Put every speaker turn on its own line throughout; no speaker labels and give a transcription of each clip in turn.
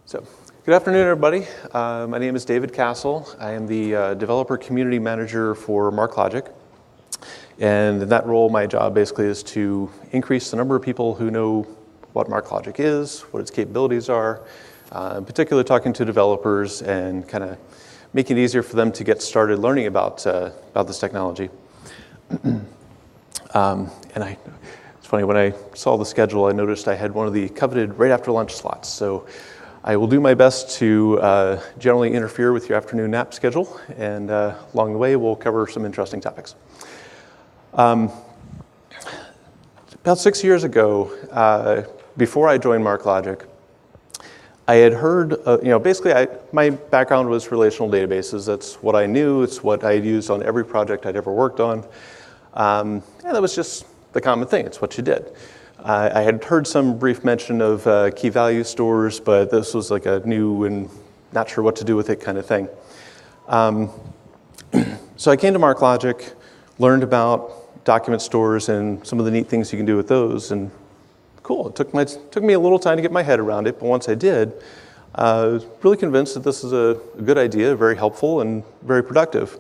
So, good afternoon, everybody. My name is David Castle. I am the Developer Community Manager for MarkLogic. And in that role, my job basically is to increase the number of people who know what MarkLogic is, what its capabilities are, in particular talking to developers and kind of making it easier for them to get started learning about this technology. It's funny, when I saw the schedule, I noticed I had one of the coveted right after lunch slots. So I will do my best to generally interfere with your afternoon nap schedule, and along the way, we'll cover some interesting topics. About 6 years ago, before I joined MarkLogic, I had heard, my background was relational databases. That's what I knew. It's what I had used on every project I'd ever worked on. And that was just the common thing. It's what you did. I had heard some brief mention of key value stores, but this was like a new and not sure what to do with it kind of thing. So I came to MarkLogic, learned about document stores and some of the neat things you can do with those, and cool. It took me a little time to get my head around it, but once I did, I was really convinced that this is a good idea, very helpful and very productive.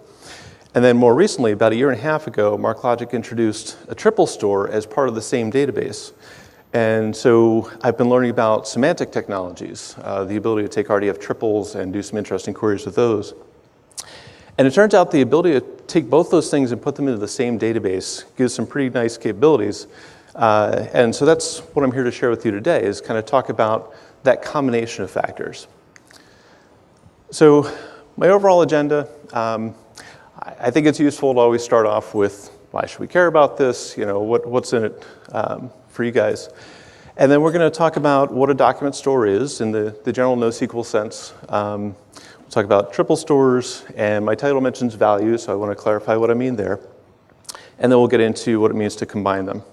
And then more recently, about 1.5 years ago, MarkLogic introduced a triple store as part of the same database. And so I've been learning about semantic technologies, the ability to take RDF triples and do some interesting queries with those. And it turns out the ability to take both those things and put them into the same database gives some pretty nice capabilities. And so that's what I'm here to share with you today, is kind of talk about that combination of factors. So my overall agenda, I think it's useful to always start off with, why should we care about this? You know, what's in it for you guys? And then we're going to talk about what a document store is in the general NoSQL sense. We'll talk about triple stores, and my title mentions values, so I want to clarify what I mean there. And then we'll get into what it means to combine them.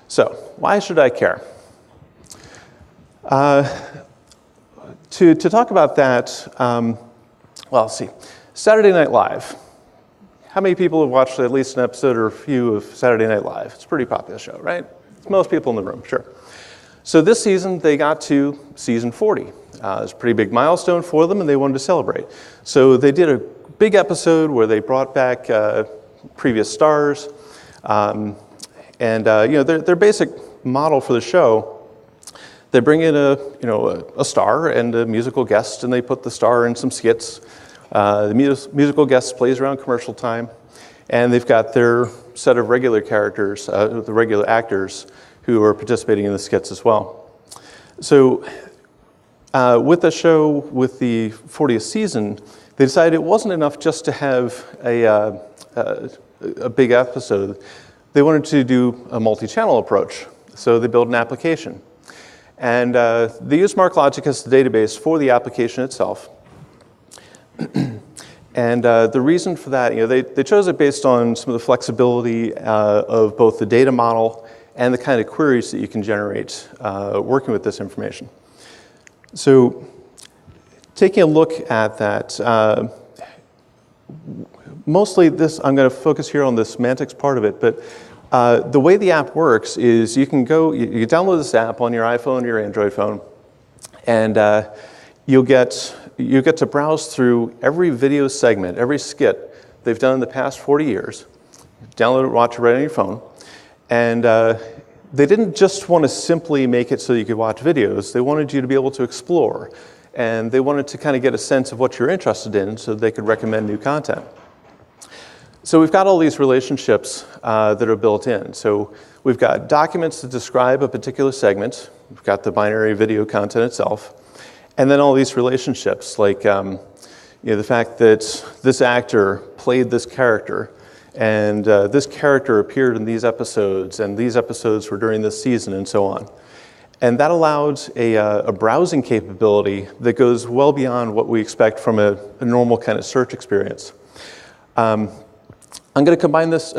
So, why should I care? To talk about that, well, let's see. Saturday Night Live. How many people have watched at least an episode or a few of Saturday Night Live? It's a pretty popular show, right? It's most people in the room, sure. So this season, they got to season 40. It's a pretty big milestone for them, and they wanted to celebrate. So they did a big episode where they brought back previous stars. Their basic model for the show, they bring in a star and a musical guest, and they put the star in some skits. The musical guest plays around commercial time, and they've got their set of regular characters, the regular actors, who are participating in the skits as well. So with the show, with the 40th season, they decided it wasn't enough just to have a big episode. They wanted to do a multi-channel approach, so they built an application. And they used MarkLogic as the database for the application itself. And the reason for that, they chose it based on some of the flexibility of both the data model and the kind of queries that you can generate working with this information. So taking a look at that, mostly this, I'm going to focus here on the semantics part of it, but the way the app works is you can download this app on your iPhone or your Android phone, and you get to browse through every video segment, every skit they've done in the past 40 years. Download it, watch it right on your phone. And they didn't just want to simply make it so you could watch videos. They wanted you to be able to explore. And they wanted to kind of get a sense of what you're interested in so they could recommend new content. So we've got all these relationships that are built in. So we've got documents that describe a particular segment. We've got the binary video content itself. And then all these relationships, like the fact that this actor played this character, and this character appeared in these episodes, and these episodes were during this season, and so on. And that allowed a browsing capability that goes well beyond what we expect from a normal kind of search experience. I'm going to compare this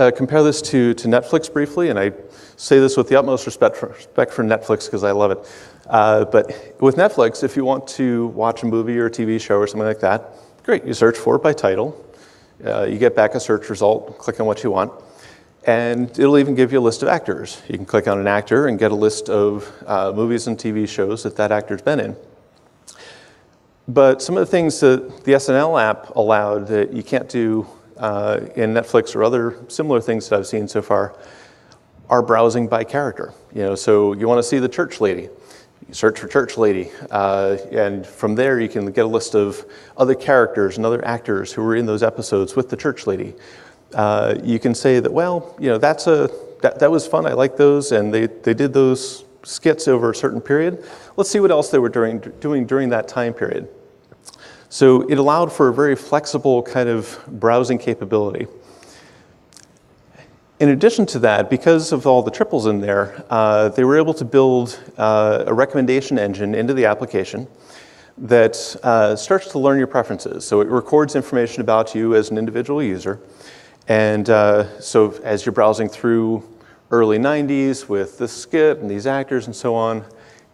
to Netflix briefly, and I say this with the utmost respect for Netflix because I love it. But with Netflix, if you want to watch a movie or a TV show or something like that, great, you search for it by title. You get back a search result, click on what you want. And it'll even give you a list of actors. You can click on an actor and get a list of movies and TV shows that actor's been in. But some of the things that the SNL app allowed that you can't do in Netflix or other similar things that I've seen so far are browsing by character. So you want to see the church lady, you search for church lady, and from there you can get a list of other characters and other actors who were in those episodes with the church lady. You can say that, well, that was fun, I like those, and they did those skits over a certain period. Let's see what else they were doing during that time period. So it allowed for a very flexible kind of browsing capability. In addition to that, because of all the triples in there, they were able to build a recommendation engine into the application that starts to learn your preferences. So it records information about you as an individual user. And so as you're browsing through early 90s with this skit and these actors and so on,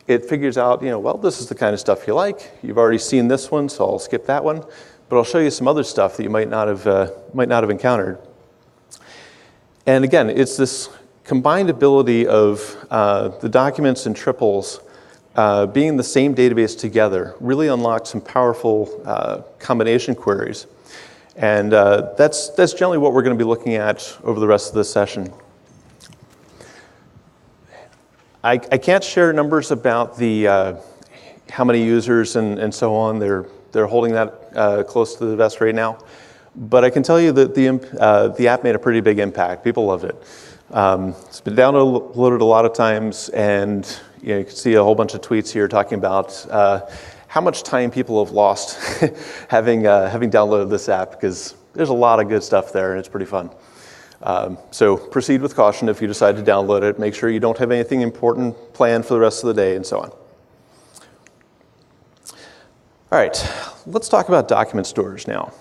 it figures out, well, this is the kind of stuff you like. You've already seen this one, so I'll skip that one. But I'll show you some other stuff that you might not have encountered. And again, it's this combined ability of the documents and triples being in the same database together really unlocks some powerful combination queries. And that's generally what we're going to be looking at over the rest of this session. I can't share numbers about the how many users and so on. They're holding that close to the vest right now. But I can tell you that the app made a pretty big impact. People loved it. It's been downloaded a lot of times, and you can see a whole bunch of tweets here talking about how much time people have lost having downloaded this app, because there's a lot of good stuff there, and it's pretty fun. So proceed with caution if you decide to download it. Make sure you don't have anything important planned for the rest of the day, and so on. All right, let's talk about document storage now.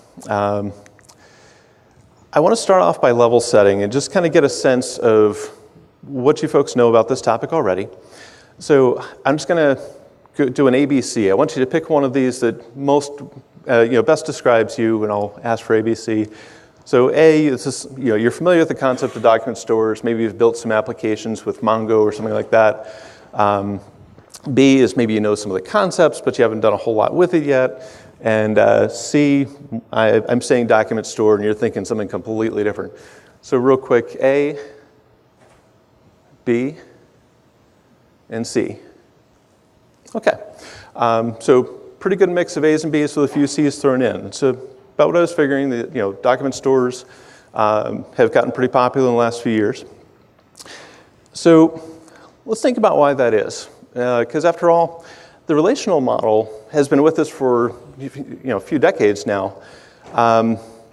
I want to start off by level setting and just kind of get a sense of what you folks know about this topic already. So I'm just going to do an ABC. I want you to pick one of these that best describes you, and I'll ask for ABC. So A is this, you're familiar with the concept of document stores. Maybe you've built some applications with Mongo or something like that. B is maybe you know some of the concepts, but you haven't done a whole lot with it yet. And C, I'm saying document store, and you're thinking something completely different. So real quick, A, B, and C. Okay. So pretty good mix of A's and B's with a few C's thrown in. So about what I was figuring, that document stores have gotten pretty popular in the last few years. So let's think about why that is. Because after all, the relational model has been with us for a few decades now.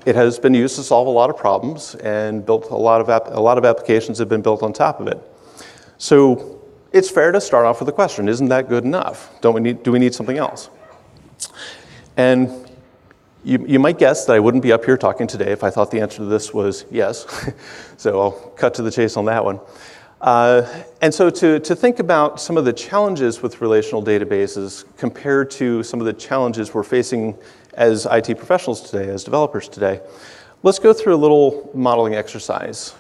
It has been used to solve a lot of problems, and built a lot of applications have been built on top of it. So it's fair to start off with the question: isn't that good enough? Do we need something else? And you might guess that I wouldn't be up here talking today if I thought the answer to this was yes. So I'll cut to the chase on that one. And so to think about some of the challenges with relational databases compared to some of the challenges we're facing as IT professionals today, as developers today, let's go through a little modeling exercise.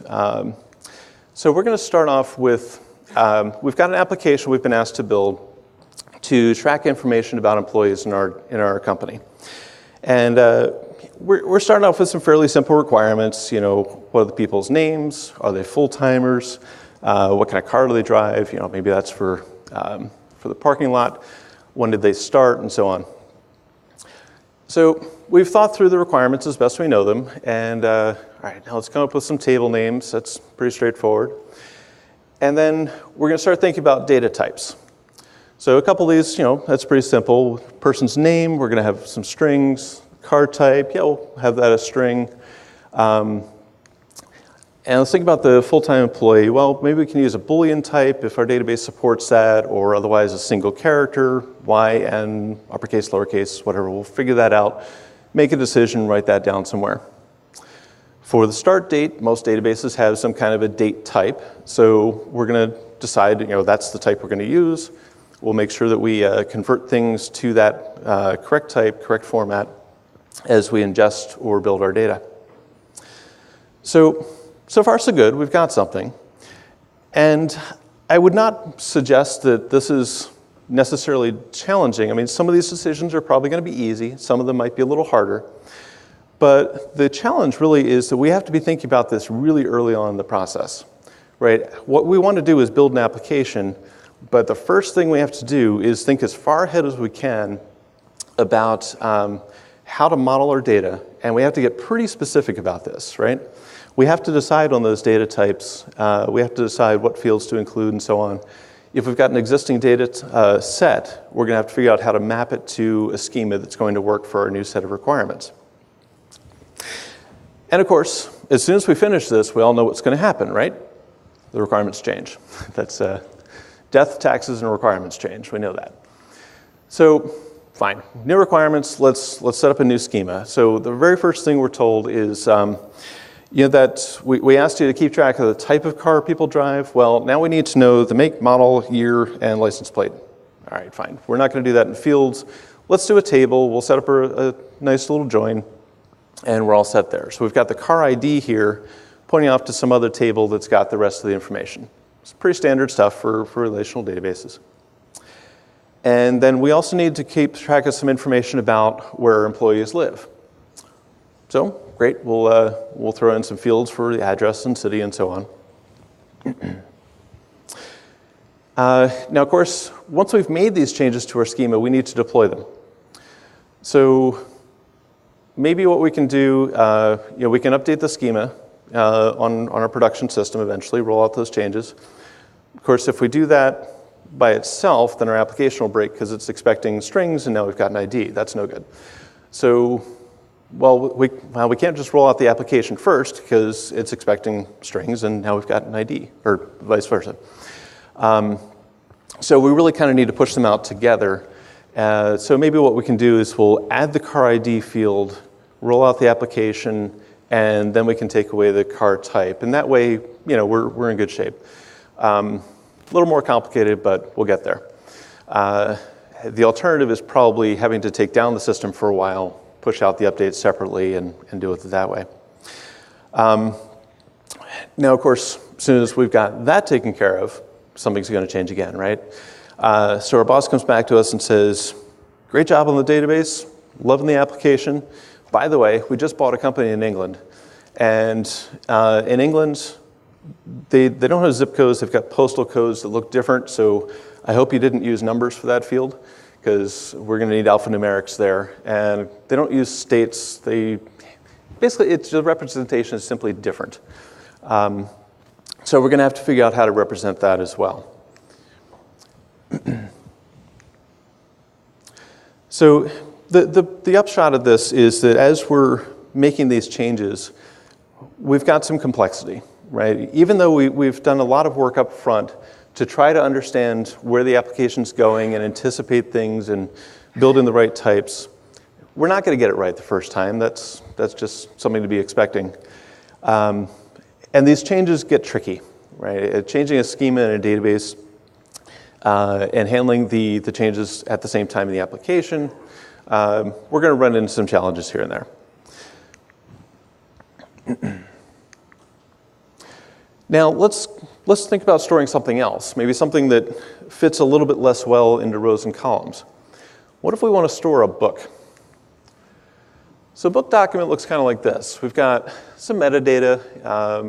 So we're going to start off with, we've got an application we've been asked to build to track information about employees in our company. And we're starting off with some fairly simple requirements. What are the people's names? Are they full-timers? What kind of car do they drive? Maybe that's for the parking lot. When did they start, and so on. So we've thought through the requirements as best we know them. And all right, now let's come up with some table names. That's pretty straightforward. And then we're going to start thinking about data types. So a couple of these, that's pretty simple. Person's name, we're going to have some strings. Car type, we'll have that as string. And let's think about the full-time employee. Well, maybe we can use a Boolean type if our database supports that, or otherwise a single character, YN, uppercase, lowercase, whatever. We'll figure that out, make a decision, write that down somewhere. For the start date, most databases have some kind of a date type. So we're going to decide, that's the type we're going to use. We'll make sure that we convert things to that correct type, correct format as we ingest or build our data. So far so good, we've got something. And I would not suggest that this is necessarily challenging. I mean, some of these decisions are probably going to be easy. Some of them might be a little harder. But the challenge really is that we have to be thinking about this really early on in the process, right? What we want to do is build an application, but the first thing we have to do is think as far ahead as we can about how to model our data, and we have to get pretty specific about this, right? We have to decide on those data types. We have to decide what fields to include and so on. If we've got an existing data set, we're going to have to figure out how to map it to a schema that's going to work for our new set of requirements. And of course, as soon as we finish this, we all know what's going to happen, right? The requirements change. That's death, taxes, and requirements change. We know that. So, fine. New requirements, let's set up a new schema. So the very first thing we're told is that we asked you to keep track of the type of car people drive. Well, now we need to know the make, model, year, and license plate. All right, fine. We're not going to do that in fields. Let's do a table. We'll set up a nice little join, and we're all set there. So we've got the car ID here pointing off to some other table that's got the rest of the information. It's pretty standard stuff for relational databases. And then we also need to keep track of some information about where employees live. So, great, we'll throw in some fields for the address and city and so on. Now, of course, once we've made these changes to our schema, we need to deploy them. So maybe what we can do, we can update the schema on our production system eventually, roll out those changes. Of course, if we do that by itself, then our application will break because it's expecting strings, and now we've got an ID. That's no good. So, we can't just roll out the application first because it's expecting strings, and now we've got an ID, or vice versa. So we really kind of need to push them out together. So maybe what we can do is we'll add the car ID field, roll out the application, and then we can take away the car type. And that way, we're in good shape. A little more complicated, but we'll get there. The alternative is probably having to take down the system for a while, push out the updates separately, and deal with it that way. Now, of course, as soon as we've got that taken care of, something's going to change again, right? So our boss comes back to us and says, great job on the database, loving the application. By the way, we just bought a company in England. And in England, they don't have zip codes, they've got postal codes that look different, so I hope you didn't use numbers for that field, because we're going to need alphanumerics there. And they don't use states. Basically, the representation is simply different. So we're going to have to figure out how to represent that as well. So the upshot of this is that as we're making these changes, we've got some complexity, right? Even though we've done a lot of work up front to try to understand where the application's going and anticipate things and build in the right types, we're not going to get it right the first time. That's just something to be expecting. And these changes get tricky, right? Changing a schema in a database and handling the changes at the same time in the application, we're going to run into some challenges here and there. Now, let's think about storing something else, maybe something that fits a little bit less well into rows and columns. What if we want to store a book? So a book document looks kind of like this. We've got some metadata,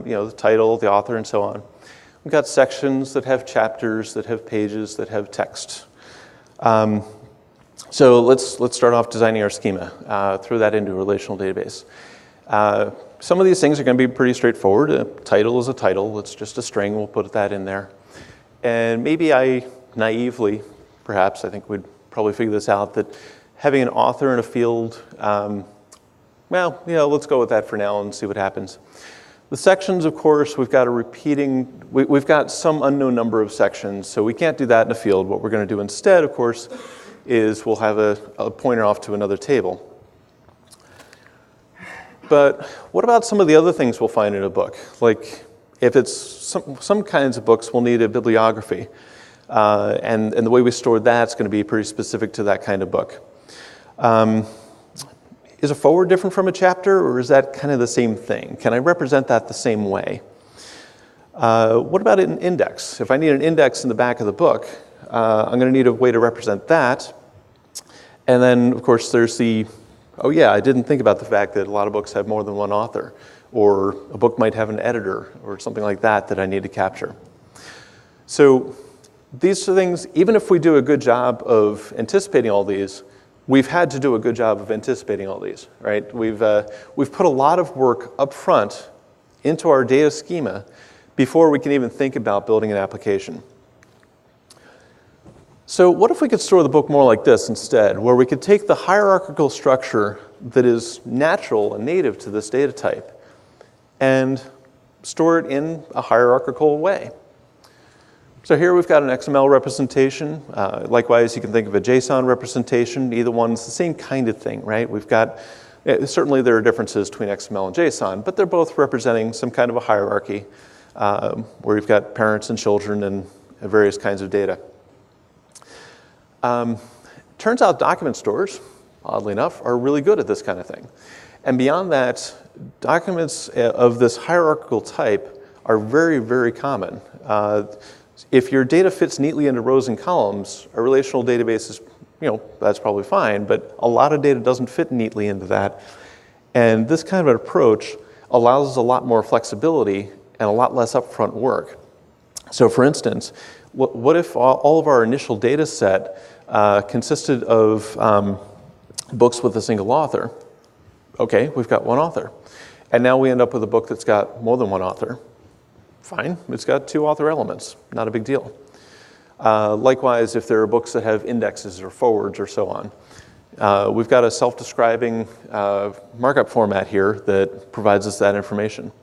the title, the author, and so on. We've got sections that have chapters, that have pages, that have text. So let's start off designing our schema, throw that into a relational database. Some of these things are going to be pretty straightforward. A title is a title. It's just a string. We'll put that in there. And maybe I naively, perhaps, I think we'd probably figure this out, that having an author in a field, let's go with that for now and see what happens. The sections, of course, we've got we've got some unknown number of sections, so we can't do that in a field. What we're going to do instead, of course, is we'll have a pointer off to another table. But what about some of the other things we'll find in a book? Like if it's some kinds of books, we'll need a bibliography. And the way we store that's going to be pretty specific to that kind of book. Is a forward different from a chapter, or is that kind of the same thing? Can I represent that the same way? What about an index? If I need an index in the back of the book, I'm going to need a way to represent that. And then, of course, there's oh yeah, I didn't think about the fact that a lot of books have more than one author, or a book might have an editor, or something like that I need to capture. So these are things, even if we do a good job of anticipating all these, we've had to do a good job of anticipating all these, right? We've put a lot of work up front into our data schema before we can even think about building an application. So what if we could store the book more like this instead, where we could take the hierarchical structure that is natural and native to this data type and store it in a hierarchical way? So here we've got an XML representation. Likewise, you can think of a JSON representation. Either one's the same kind of thing, right? We've got, certainly there are differences between XML and JSON, but they're both representing some kind of a hierarchy where you've got parents and children and various kinds of data. Turns out document stores, oddly enough, are really good at this kind of thing. And beyond that, documents of this hierarchical type are very, very common. If your data fits neatly into rows and columns, a relational database is, that's probably fine, but a lot of data doesn't fit neatly into that. And this kind of an approach allows us a lot more flexibility and a lot less upfront work. So for instance, what if all of our initial data set consisted of books with a single author? Okay, we've got one author. And now we end up with a book that's got more than one author. Fine, it's got two author elements, not a big deal. Likewise, if there are books that have indexes or forwards or so on, we've got a self-describing markup format here that provides us that information.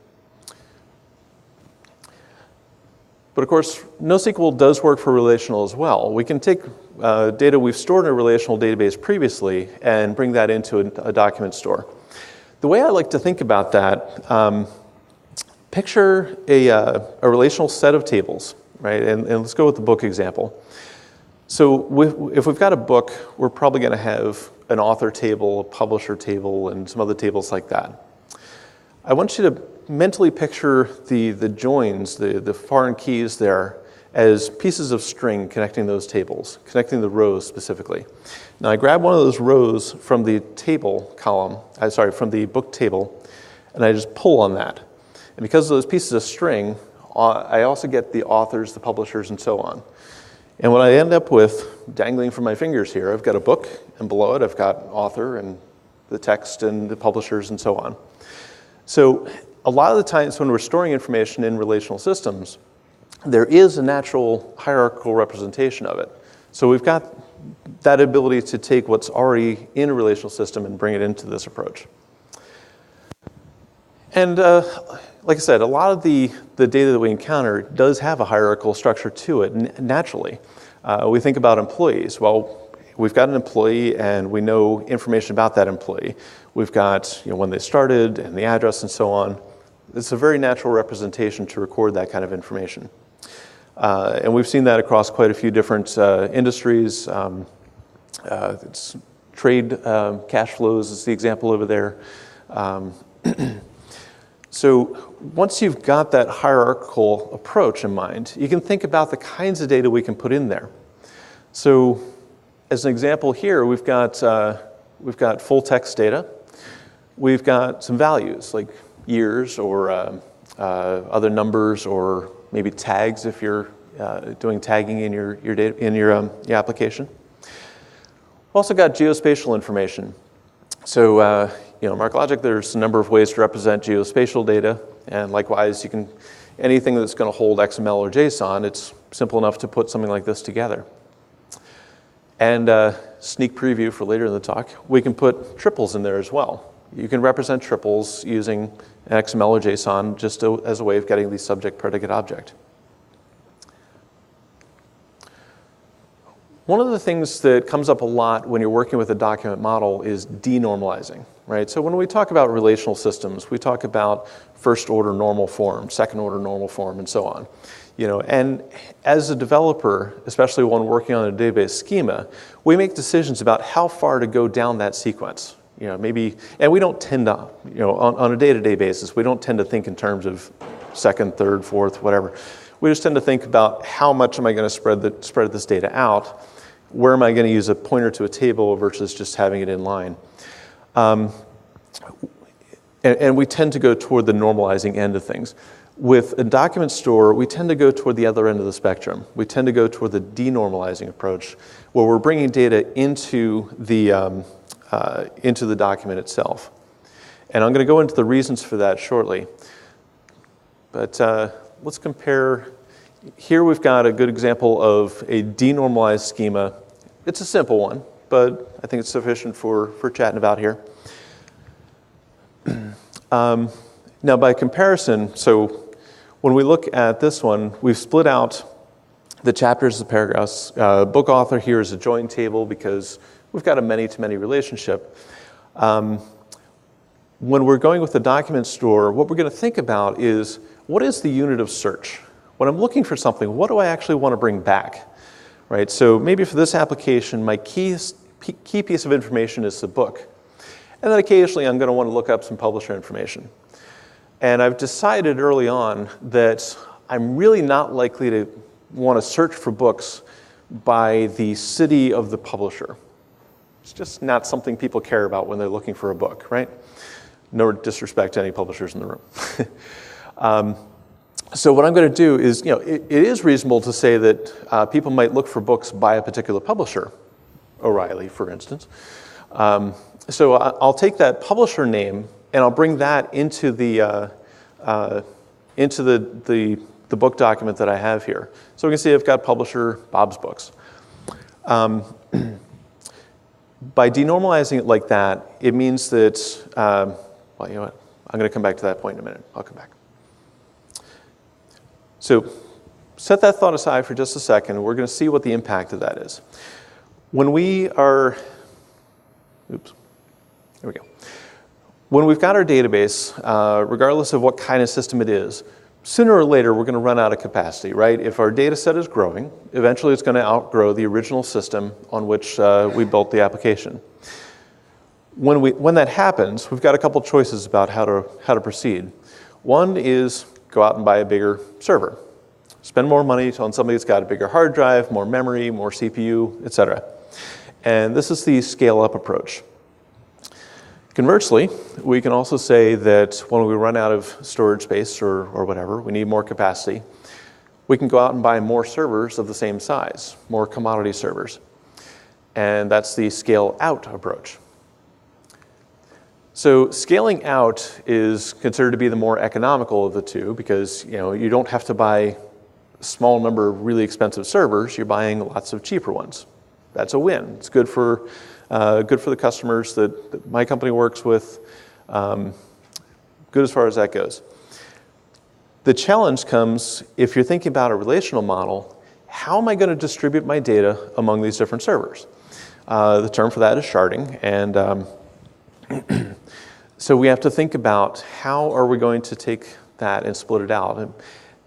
But of course, NoSQL does work for relational as well. We can take data we've stored in a relational database previously and bring that into a document store. The way I like to think about that, picture a relational set of tables, right? And let's go with the book example. So if we've got a book, we're probably going to have an author table, a publisher table, and some other tables like that. I want you to mentally picture the joins, the foreign keys there, as pieces of string connecting those tables, connecting the rows specifically. Now I grab one of those rows from the table column, from the book table, and I just pull on that. And because of those pieces of string, I also get the authors, the publishers, and so on. And what I end up with, dangling from my fingers here, I've got a book, and below it I've got author and the text and the publishers and so on. So a lot of the times when we're storing information in relational systems, there is a natural hierarchical representation of it. So we've got that ability to take what's already in a relational system and bring it into this approach. And like I said, a lot of the data that we encounter does have a hierarchical structure to it naturally. We think about employees. Well, we've got an employee and we know information about that employee. We've got when they started and the address and so on. It's a very natural representation to record that kind of information. And we've seen that across quite a few different industries. It's trade cash flows is the example over there. So once you've got that hierarchical approach in mind, you can think about the kinds of data we can put in there. So as an example here, we've got full text data. We've got some values like years or other numbers or maybe tags if you're doing tagging in your data in your application. We've also got geospatial information. So MarkLogic, there's a number of ways to represent geospatial data, and likewise, you can anything that's going to hold XML or JSON. It's simple enough to put something like this together. And sneak preview for later in the talk, we can put triples in there as well. You can represent triples using an XML or JSON just as a way of getting the subject, predicate, object. One of the things that comes up a lot when you're working with a document model is denormalizing, right? So when we talk about relational systems, we talk about first order normal form, second order normal form, and so on. And as a developer, especially one working on a database schema, we make decisions about how far to go down that sequence. Maybe, and we don't tend to, on a day-to-day basis, we don't tend to think in terms of second, third, fourth, whatever. we just tend to think about how much am I going to spread this data out? Where am I going to use a pointer to a table versus just having it in line? And we tend to go toward the normalizing end of things. With a document store, we tend to go toward the other end of the spectrum. We tend to go toward the denormalizing approach, where we're bringing data into the document itself. And I'm going to go into the reasons for that shortly. But let's compare. Here we've got a good example of a denormalized schema. It's a simple one, but I think it's sufficient for chatting about here. Now, by comparison, so when we look at this one, we've split out the chapters as paragraphs. Book author here is a join table because we've got a many-to-many relationship. When we're going with the document store, what we're going to think about is, what is the unit of search? When I'm looking for something, what do I actually want to bring back? Right? So maybe for this application, my key piece of information is the book. And then occasionally I'm going to want to look up some publisher information. And I've decided early on that I'm really not likely to want to search for books by the city of the publisher. It's just not something people care about when they're looking for a book, right? No disrespect to any publishers in the room. So what I'm going to do is, it is reasonable to say that people might look for books by a particular publisher, O'Reilly, for instance. So I'll take that publisher name and I'll bring that into the book document that I have here. So we can see I've got publisher Bob's Books. By denormalizing it like that, it means that, well, you know what? I'm going to come back to that point in a minute. I'll come back. So set that thought aside for just a second, and we're going to see what the impact of that is. When we are, oops, there we go. When we've got our database, regardless of what kind of system it is, sooner or later we're going to run out of capacity, right? If our data set is growing, eventually it's going to outgrow the original system on which we built the application. When that happens, we've got a couple choices about how to proceed. One is go out and buy a bigger server. Spend more money on somebody that's got a bigger hard drive, more memory, more CPU, etc. And this is the scale-up approach. Conversely, we can also say that when we run out of storage space or whatever, we need more capacity, we can go out and buy more servers of the same size, more commodity servers. And that's the scale-out approach. So scaling out is considered to be the more economical of the two because you don't have to buy a small number of really expensive servers. You're buying lots of cheaper ones. That's a win. It's good for the customers that my company works with. Good as far as that goes. The challenge comes if you're thinking about a relational model. How am I going to distribute my data among these different servers? The term for that is sharding, and so we have to think about how are we going to take that and split it out. And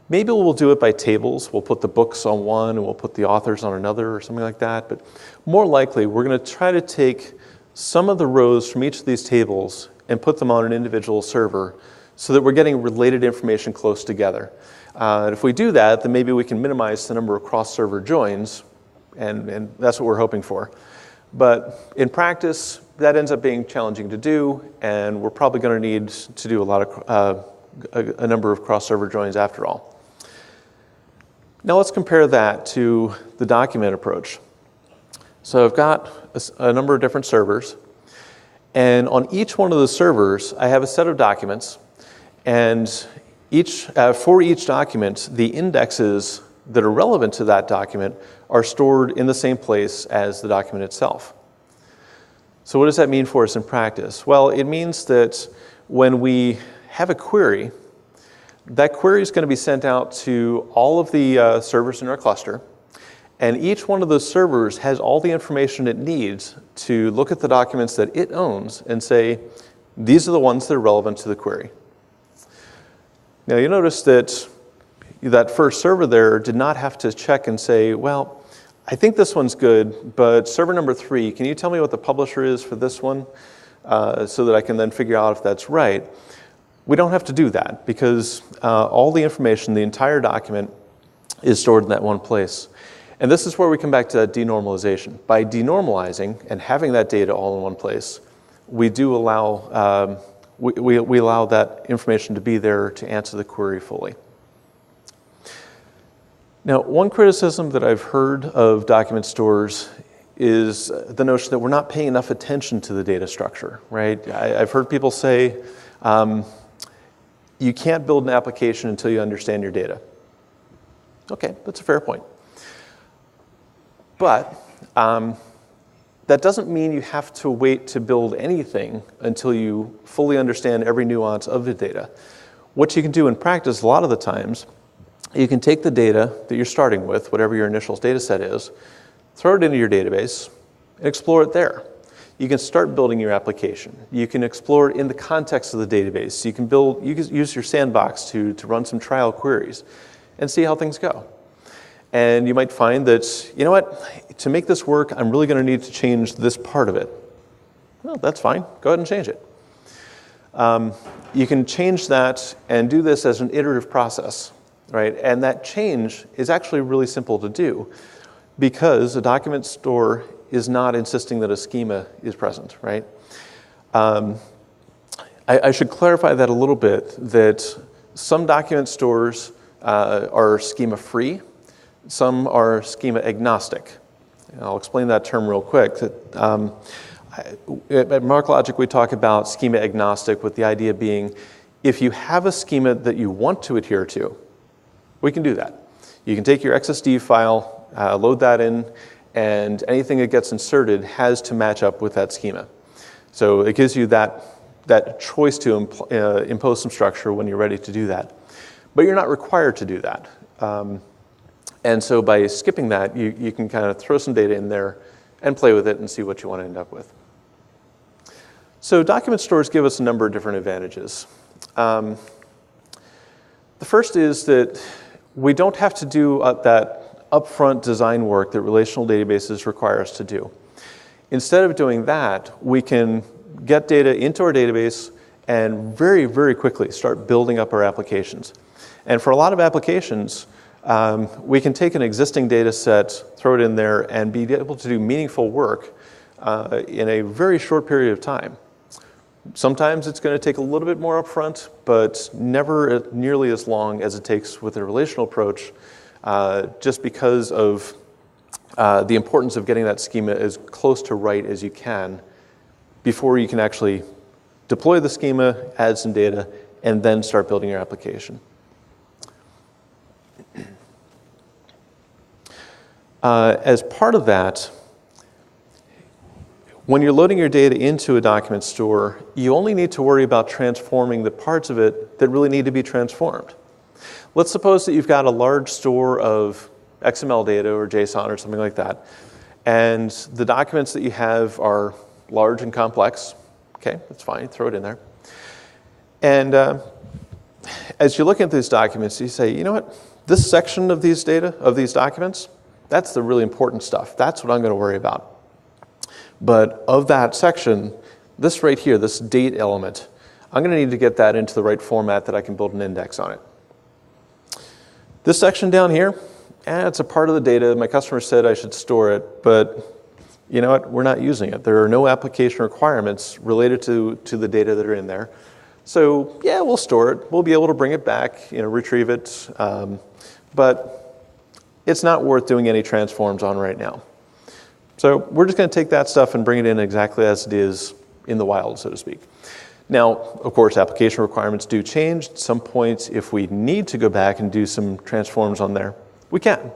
maybe we'll do it by tables. We'll put the books on one and we'll put the authors on another or something like that. But more likely, we're going to try to take some of the rows from each of these tables and put them on an individual server so that we're getting related information close together. And if we do that, then maybe we can minimize the number of cross-server joins, and that's what we're hoping for. But in practice, that ends up being challenging to do, and we're probably going to need to do a number of cross-server joins after all. Now let's compare that to the document approach. So I've got a number of different servers, and on each one of the servers, I have a set of documents, and for each document, the indexes that are relevant to that document are stored in the same place as the document itself. So what does that mean for us in practice? Well, it means that when we have a query, that query is going to be sent out to all of the servers in our cluster, and each one of those servers has all the information it needs to look at the documents that it owns and say, these are the ones that are relevant to the query. Now you notice that first server there did not have to check and say, well, I think this one's good, but server number 3, can you tell me what the publisher is for this one so that I can then figure out if that's right? We don't have to do that because all the information, the entire document, is stored in that one place. And this is where we come back to that denormalization. By denormalizing and having that data all in one place, we do allow, we allow that information to be there to answer the query fully. Now, one criticism that I've heard of document stores is the notion that we're not paying enough attention to the data structure, right? I've heard people say, you can't build an application until you understand your data. Okay, that's a fair point. But that doesn't mean you have to wait to build anything until you fully understand every nuance of the data. What you can do in practice a lot of the times, you can take the data that you're starting with, whatever your initial data set is, throw it into your database, and explore it there. You can start building your application. You can explore it in the context of the database. You can use your sandbox to run some trial queries and see how things go. And you might find that, you know what, to make this work, I'm really going to need to change this part of it. Well, that's fine. Go ahead and change it. You can change that and do this as an iterative process, right? And that change is actually really simple to do because a document store is not insisting that a schema is present, right? I should clarify that a little bit, that some document stores are schema-free. Some are schema agnostic. And I'll explain that term real quick. At MarkLogic, we talk about schema agnostic with the idea being if you have a schema that you want to adhere to, we can do that. You can take your XSD file, load that in, and anything that gets inserted has to match up with that schema. So it gives you that choice to impose some structure when you're ready to do that. But you're not required to do that. And so by skipping that, you can kind of throw some data in there and play with it and see what you want to end up with. So document stores give us a number of different advantages. The first is that we don't have to do that upfront design work that relational databases require us to do. Instead of doing that, we can get data into our database and very, very quickly start building up our applications. And for a lot of applications, we can take an existing data set, throw it in there, and be able to do meaningful work in a very short period of time. Sometimes it's going to take a little bit more upfront, but never nearly as long as it takes with a relational approach, just because of the importance of getting that schema as close to right as you can before you can actually deploy the schema, add some data, and then start building your application. As part of that, when you're loading your data into a document store, you only need to worry about transforming the parts of it that really need to be transformed. Let's suppose that you've got a large store of XML data or JSON or something like that, and the documents that you have are large and complex. Okay, that's fine, throw it in there. And as you look at these documents, you say, you know what, this section of these data, of these documents, that's the really important stuff. That's what I'm going to worry about. But of that section, this right here, this date element, I'm going to need to get that into the right format that I can build an index on it. This section down here, it's a part of the data. My customer said I should store it, but you know what? We're not using it. There are no application requirements related to the data that are in there. So yeah, we'll store it. We'll be able to bring it back, retrieve it, but it's not worth doing any transforms on right now. So we're just going to take that stuff and bring it in exactly as it is in the wild, so to speak. Now, of course, application requirements do change. At some point, if we need to go back and do some transforms on there, we can.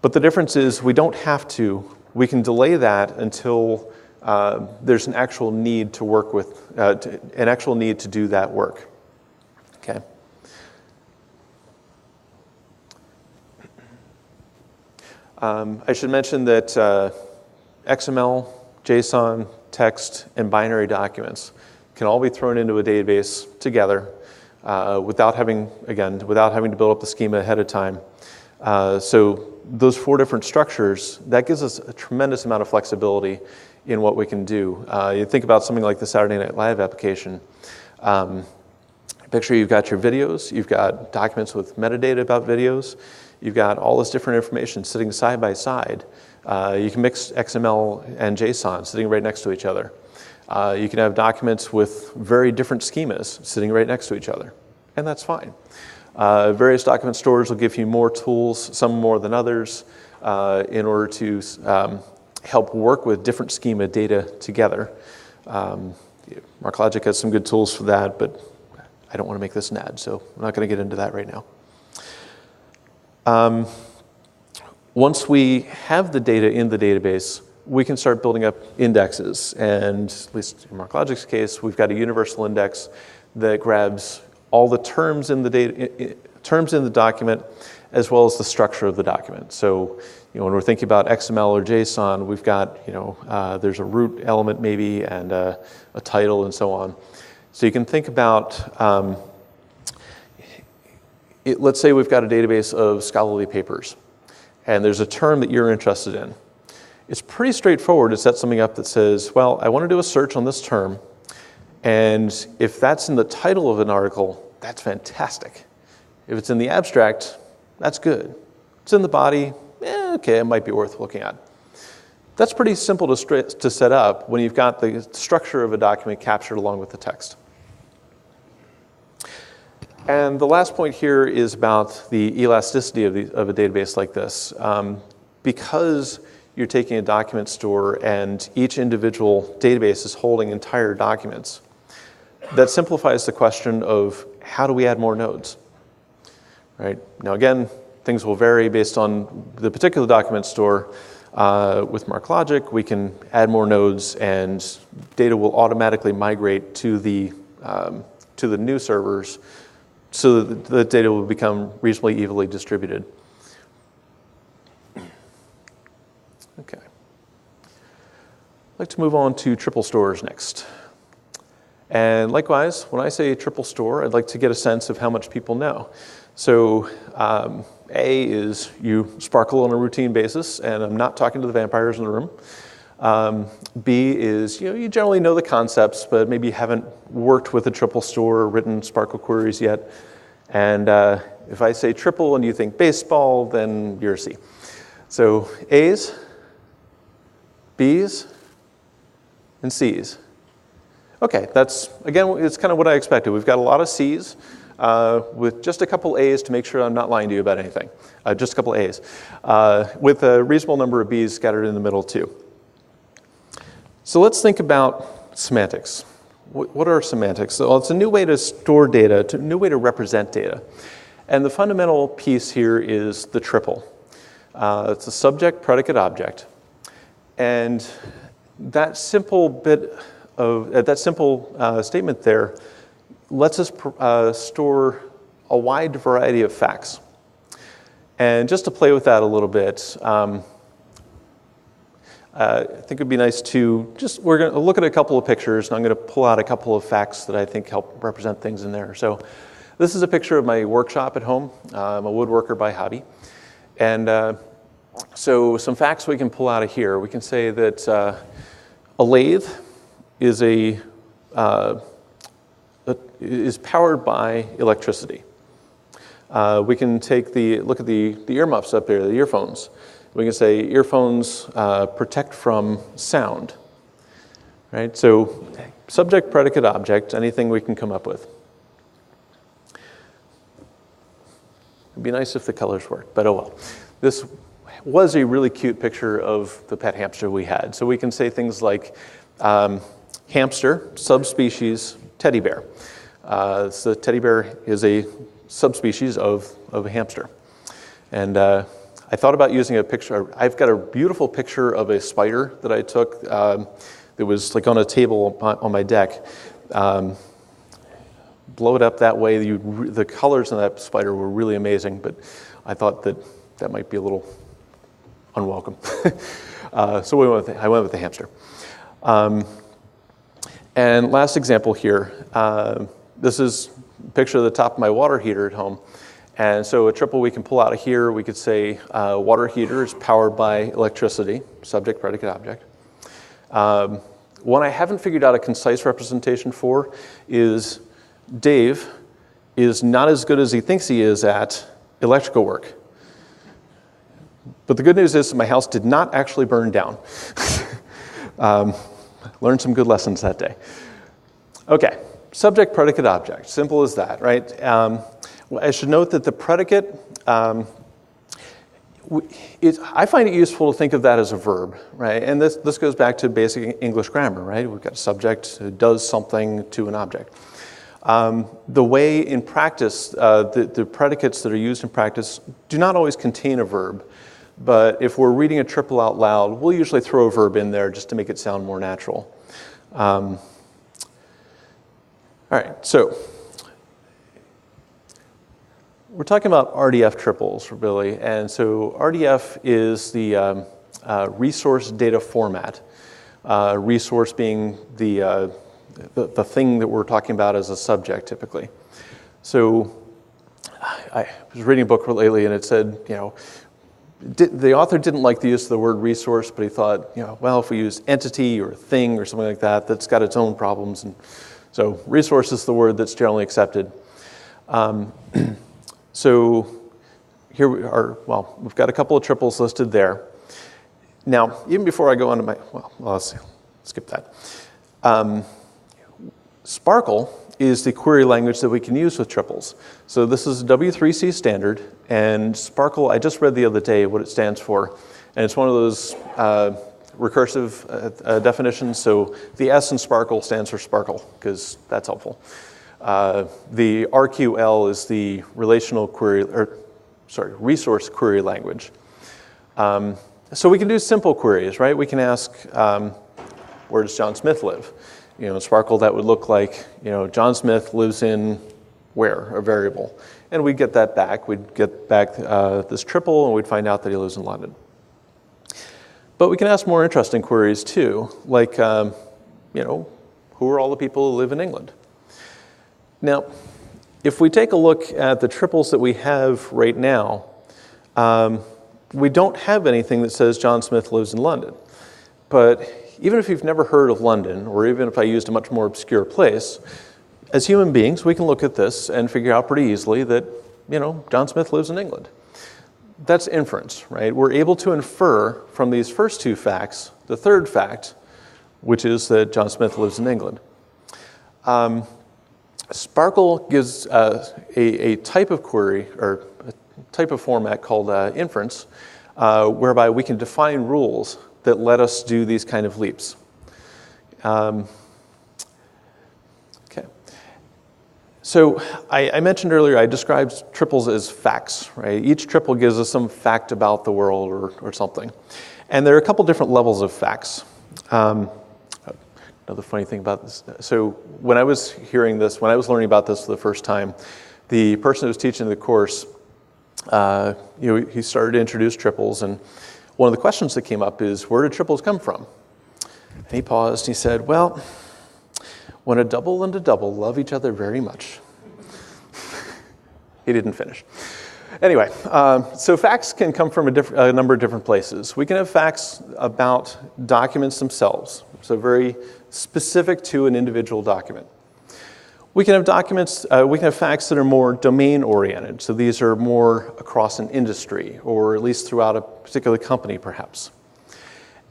But the difference is we don't have to. We can delay that until there's an actual need to work with, an actual need to do that work. Okay. I should mention that XML, JSON, text, and binary documents can all be thrown into a database together without having to build up the schema ahead of time. So those 4 different structures, that gives us a tremendous amount of flexibility in what we can do. You think about something like the Saturday Night Live application. Picture you've got your videos, you've got documents with metadata about videos, You've got all this different information sitting side by side. You can mix XML and JSON sitting right next to each other. You can have documents with very different schemas sitting right next to each other, and that's fine. Various document stores will give you more tools, some more than others, in order to help work with different schema data together. MarkLogic has some good tools for that, but I don't want to make this an ad, so I'm not going to get into that right now. Once we have the data in the database, we can start building up indexes. And at least in MarkLogic's case, we've got a universal index that grabs all the terms in the document, as well as the structure of the document. So, when we're thinking about XML or JSON, we've got, there's a root element maybe and a title and so on. So you can think about, let's say we've got a database of scholarly papers, and there's a term that you're interested in. It's pretty straightforward to set something up that says, well, I want to do a search on this term, and if that's in the title of an article, that's fantastic. If it's in the abstract, that's good. If it's in the body, okay, it might be worth looking at. That's pretty simple to set up when you've got the structure of a document captured along with the text. And the last point here is about the elasticity of a database like this. Because you're taking a document store and each individual database is holding entire documents, that simplifies the question of how do we add more nodes? Right? Now again, things will vary based on the particular document store. With MarkLogic, we can add more nodes and data will automatically migrate to the new servers so that the data will become reasonably evenly distributed. Okay. I'd like to move on to triple stores next. And likewise, when I say triple store, I'd like to get a sense of how much people know. So A is you sparkle on a routine basis, and I'm not talking to the vampires in the room. B is you generally know the concepts, but maybe you haven't worked with a triple store or written Sparkle queries yet. And if I say triple and you think baseball, then you're a C. So A's, B's, and C's. Okay, that's, again, it's kind of what I expected. We've got a lot of C's with just a couple A's to make sure I'm not lying to you about anything. Just a couple A's. With a reasonable number of B's scattered in the middle too. So let's think about semantics. What are semantics? Well, it's a new way to store data, a new way to represent data. And the fundamental piece here is the triple. It's a subject, predicate, object. And that simple statement there lets us store a wide variety of facts. And just to play with that a little bit, I think it'd be nice to we're going to look at a couple of pictures, and I'm going to pull out a couple of facts that I think help represent things in there. So this is a picture of my workshop at home. I'm a woodworker by hobby. And so some facts we can pull out of here. We can say that a lathe is powered by electricity. We can look at the earmuffs up there, the earphones. We can say earphones protect from sound, right? So subject, predicate, object, anything we can come up with. It'd be nice if the colors worked, but oh well. This was a really cute picture of the pet hamster we had. So we can say things like hamster, subspecies, teddy bear. So teddy bear is a subspecies of a hamster. And I thought about using a picture. I've got a beautiful picture of a spider that I took that was like on a table on my deck. Blow it up that way. The colors in that spider were really amazing, but I thought that might be a little unwelcome. So I went with the hamster. And last example here. This is a picture of the top of my water heater at home. And so a triple we can pull out of here, we could say water heater is powered by electricity, subject, predicate, object. One I haven't figured out a concise representation for is Dave is not as good as he thinks he is at electrical work. But the good news is my house did not actually burn down. Learned some good lessons that day. Okay, subject, predicate, object. Simple as that, right? I should note that the predicate, I find it useful to think of that as a verb, right? And this goes back to basic English grammar, right? We've got a subject who does something to an object. The way in practice, the predicates that are used in practice do not always contain a verb, but if we're reading a triple out loud, we'll usually throw a verb in there just to make it sound more natural. All right, so we're talking about RDF triples, really, and so RDF is the resource data format, resource being the thing that we're talking about as a subject, typically. So I was reading a book lately, and it said, the author didn't like the use of the word resource, but he thought, well, if we use entity or thing or something like that, that's got its own problems. And so resource is the word that's generally accepted. So here we are, well, we've got a couple of triples listed there. Now, even before I go on to my, let's skip that. Sparkle is the query language that we can use with triples. So this is a W3C standard, and Sparkle, I just read the other day what it stands for, and it's one of those recursive definitions. So the S in Sparkle stands for Sparkle, because that's helpful. The RQL is the relational query, resource query language. So we can do simple queries, right? We can ask, where does John Smith live? In Sparkle, that would look like, John Smith lives in where, a variable. And we'd get that back. We'd get back this triple, and we'd find out that he lives in London. But we can ask more interesting queries, too, like, who are all the people who live in England? Now, if we take a look at the triples that we have right now, we don't have anything that says John Smith lives in London. But even if you've never heard of London, or even if I used a much more obscure place, as human beings, we can look at this and figure out pretty easily that, John Smith lives in England. That's inference, right? We're able to infer from these first two facts the third fact, which is that John Smith lives in England. Sparkle gives a type of query, or a type of format called inference, whereby we can define rules that let us do these kind of leaps. Okay. So I mentioned earlier, I described triples as facts, right? Each triple gives us some fact about the world or something. And there are a couple different levels of facts. Another funny thing about this, so when I was learning about this for the first time, the person who was teaching the course, he started to introduce triples, and one of the questions that came up is, where do triples come from? And he paused, and he said, well, when a double and a double love each other very much. He didn't finish. Anyway, so facts can come from a number of different places. We can have facts about documents themselves, so very specific to an individual document. We can have facts that are more domain-oriented, so these are more across an industry, or at least throughout a particular company, perhaps.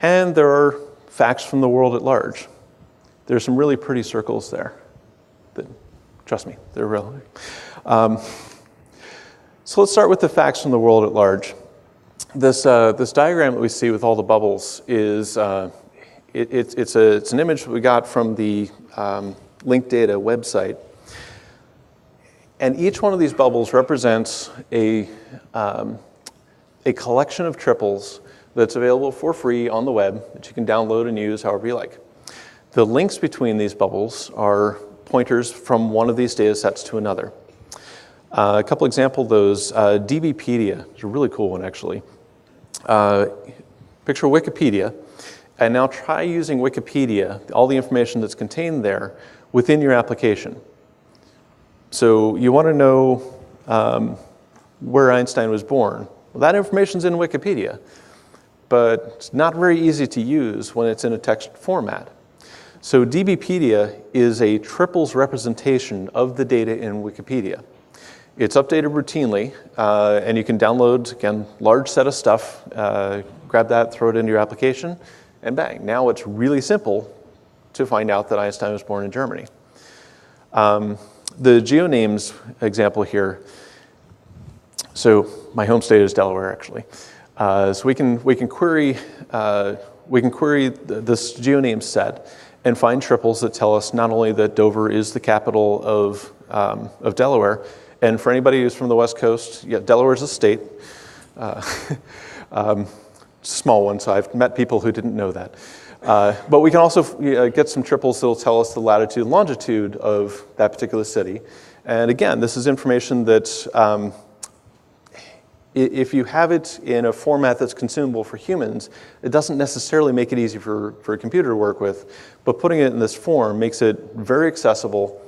And there are facts from the world at large. There's some really pretty circles there. Trust me, they're real. So let's start with the facts from the world at large. This diagram that we see with all the bubbles is it's an image that we got from the linked data website. And each one of these bubbles represents a collection of triples that's available for free on the web that you can download and use however you like. The links between these bubbles are pointers from one of these data sets to another. A couple examples of those, DBpedia is a really cool one, actually. Picture Wikipedia, and now try using Wikipedia, all the information that's contained there, within your application. So you want to know where Einstein was born. Well, that information's in Wikipedia, but it's not very easy to use when it's in a text format. So DBpedia is a triples representation of the data in Wikipedia. It's updated routinely, and you can download, again, large set of stuff, grab that, throw it into your application, and bang. Now it's really simple to find out that Einstein was born in Germany. The geonames example here, so my home state is Delaware, actually. So we can query this geoname set and find triples that tell us not only that Dover is the capital of Delaware, and for anybody who's from the West Coast, yeah, Delaware's a state. It's a small one, so I've met people who didn't know that. But we can also get some triples that will tell us the latitude and longitude of that particular city. And again, this is information that if you have it in a format that's consumable for humans, it doesn't necessarily make it easy for a computer to work with, but putting it in this form makes it very accessible.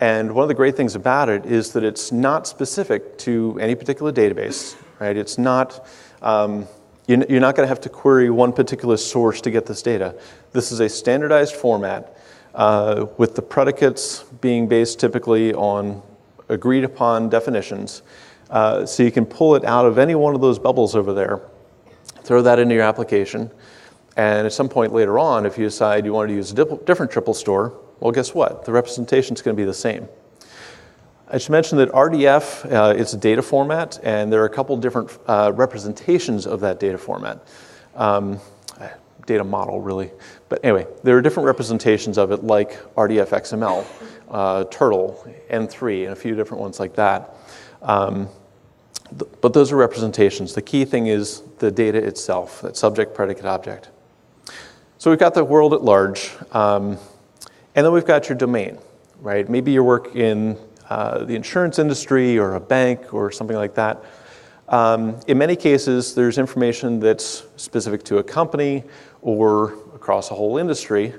And one of the great things about it is that it's not specific to any particular database, right? It's not, you're not going to have to query one particular source to get this data. This is a standardized format with the predicates being based typically on agreed upon definitions. So you can pull it out of any one of those bubbles over there, throw that into your application, and at some point later on, if you decide you wanted to use a different triple store, well, guess what? The representation is going to be the same. I should mention that RDF, it's a data format, and there are a couple different representations of that data format. Data model, really. But anyway, there are different representations of it, like RDF XML, Turtle, N3, and a few different ones like that. But those are representations. The key thing is the data itself, that subject, predicate, object. So we've got the world at large, and then we've got your domain, right? Maybe you work in the insurance industry or a bank or something like that. In many cases, there's information that's specific to a company or across a whole industry,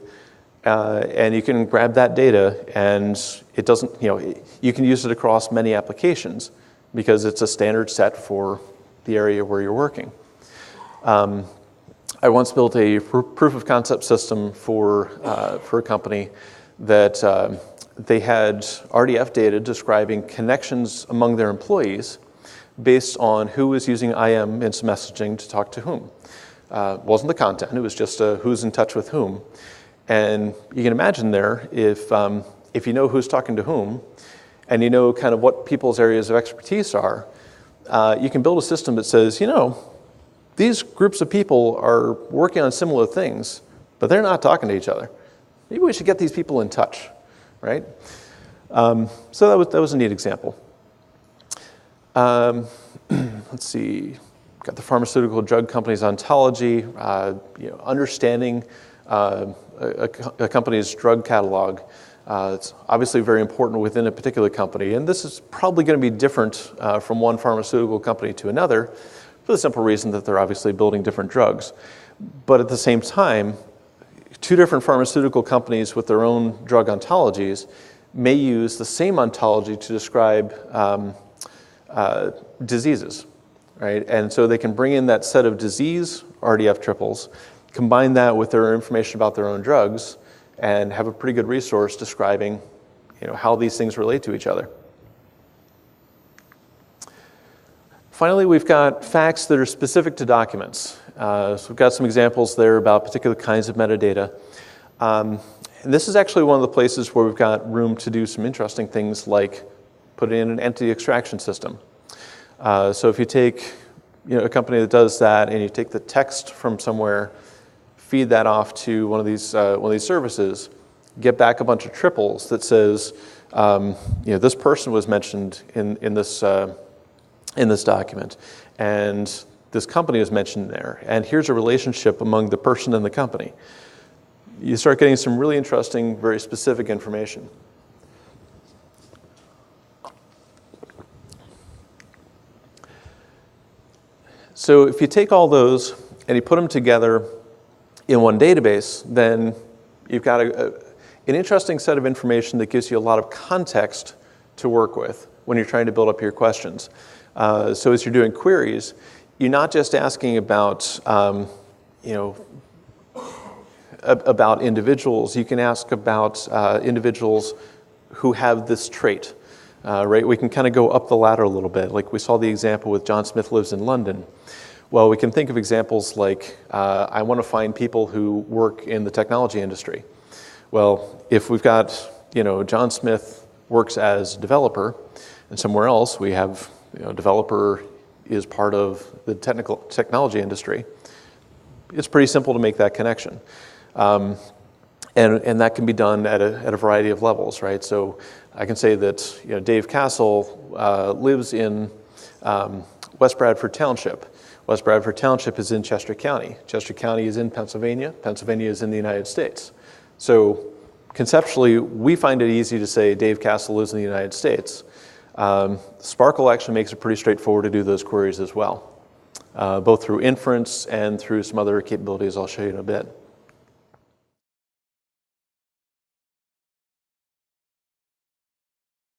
and you can grab that data, and it doesn't, you can use it across many applications because it's a standard set for the area where you're working. I once built a proof of concept system for a company that they had RDF data describing connections among their employees based on who was using IM instant messaging to talk to whom. It wasn't the content, it was just who's in touch with whom. And you can imagine there, if you know who's talking to whom, and you know kind of what people's areas of expertise are, you can build a system that says, these groups of people are working on similar things, but they're not talking to each other. Maybe we should get these people in touch, right? So that was a neat example. Let's see, got the pharmaceutical drug company's ontology, understanding a company's drug catalog. It's obviously very important within a particular company, and this is probably going to be different from one pharmaceutical company to another for the simple reason that they're obviously building different drugs. But at the same time, two different pharmaceutical companies with their own drug ontologies may use the same ontology to describe diseases, right? And so they can bring in that set of disease RDF triples, combine that with their information about their own drugs, and have a pretty good resource describing how these things relate to each other. Finally, we've got facts that are specific to documents. So we've got some examples there about particular kinds of metadata. And this is actually one of the places where we've got room to do some interesting things like put in an entity extraction system. So if you take a company that does that and you take the text from somewhere, feed that off to one of these services, get back a bunch of triples that says, this person was mentioned in this document, and this company was mentioned there, and here's a relationship among the person and the company. You start getting some really interesting, very specific information. So if you take all those and you put them together in one database, then you've got an interesting set of information that gives you a lot of context to work with when you're trying to build up your questions. So as you're doing queries, you're not just asking about, about individuals. You can ask about individuals who have this trait. right? We can kind of go up the ladder a little bit. Like we saw the example with John Smith lives in London. Well, we can think of examples like, I want to find people who work in the technology industry. Well, if we've got, John Smith works as a developer, and somewhere else we have, developer is part of the technology industry, it's pretty simple to make that connection. And that can be done at a variety of levels, right? So I can say that, Dave Castle lives in West Bradford Township. West Bradford Township is in Chester County. Chester County is in Pennsylvania. Pennsylvania is in the United States. So conceptually, we find it easy to say Dave Castle lives in the United States. Sparkle actually makes it pretty straightforward to do those queries as well, both through inference and through some other capabilities I'll show you in a bit.